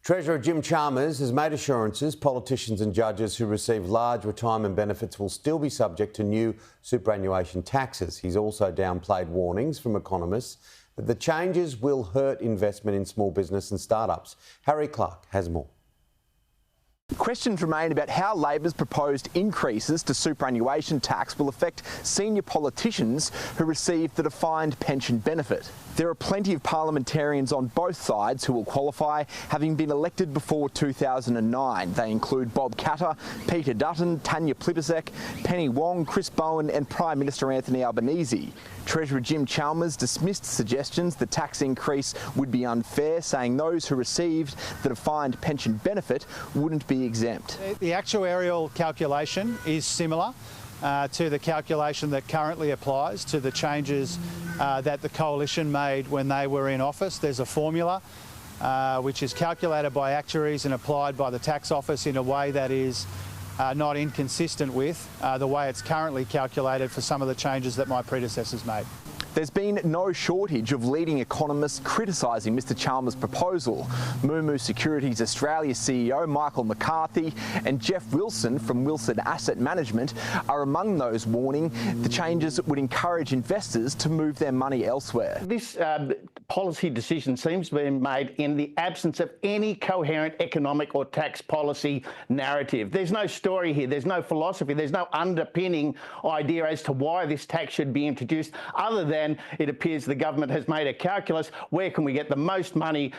Treasurer Jim Chalmers has made assurances politicians and judges who receive large retirement benefits will still be subject to new superannuation taxes. He's also downplayed warnings from economists that the changes will hurt investment in small business and startups. Harry Clark has more. Questions remain about how Labor's proposed increases to superannuation tax will affect senior politicians who receive the defined pension benefit. There are plenty of parliamentarians on both sides who will qualify, having been elected before 2009. They include Bob Katter, Peter Dutton, Tanya Plibersek, Penny Wong, Chris Bowen and Prime Minister Anthony Albanese. Treasurer Jim Chalmers dismissed suggestions the tax increase would be unfair, saying those who received the defined pension benefit wouldn't be exempt. The actuarial calculation is similar to the calculation that currently applies to the changes that the Coalition made when they were in office. There's a formula which is calculated by actuaries and applied by the tax office in a way that is not inconsistent with the way it's currently calculated for some of the changes that my predecessors made. There's been no shortage of leading economists criticising Mr Chalmers' proposal. Moomoo Securities Australia CEO Michael McCarthy and Jeff Wilson from Wilson Asset Management are among those warning the changes would encourage investors to move their money elsewhere. This policy decision seems to be made in the absence of any coherent economic or tax policy narrative. There's no story here, there's no philosophy, there's no underpinning idea as to why this tax should be introduced, other than it appears the government has made a calculus: where can we get the most money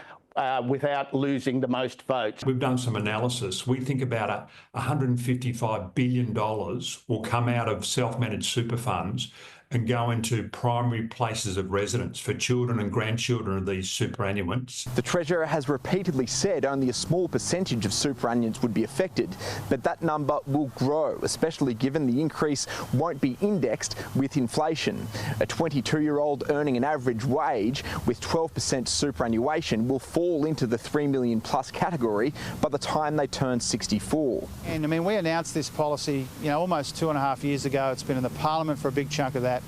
without losing the most votes? We've done some analysis. We think about $155 billion will come out of self-managed super funds and go into primary places of residence for children and grandchildren of these superannuants. The Treasurer has repeatedly said only a small percentage of superannuants would be affected, but that number will grow, especially given the increase won't be indexed with inflation. A 22-year-old earning an average wage with 12% superannuation will fall into the 3 million plus category by the time they turn 64. And I mean, we announced this policy, almost 2.5 years ago. It's been in the Parliament for a big chunk of that.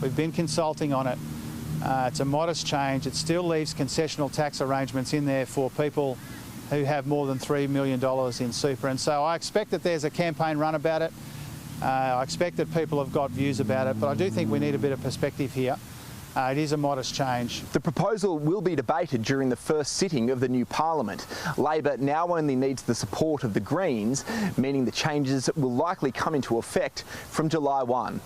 We've been consulting on it. It's a modest change. It still leaves concessional tax arrangements in there for people who have more than $3 million in super. And so I expect that there's a campaign run about it. I expect that people have got views about it, but I do think we need a bit of perspective here. It is a modest change. The proposal will be debated during the first sitting of the new Parliament. Labor now only needs the support of the Greens, meaning the changes will likely come into effect from July 1.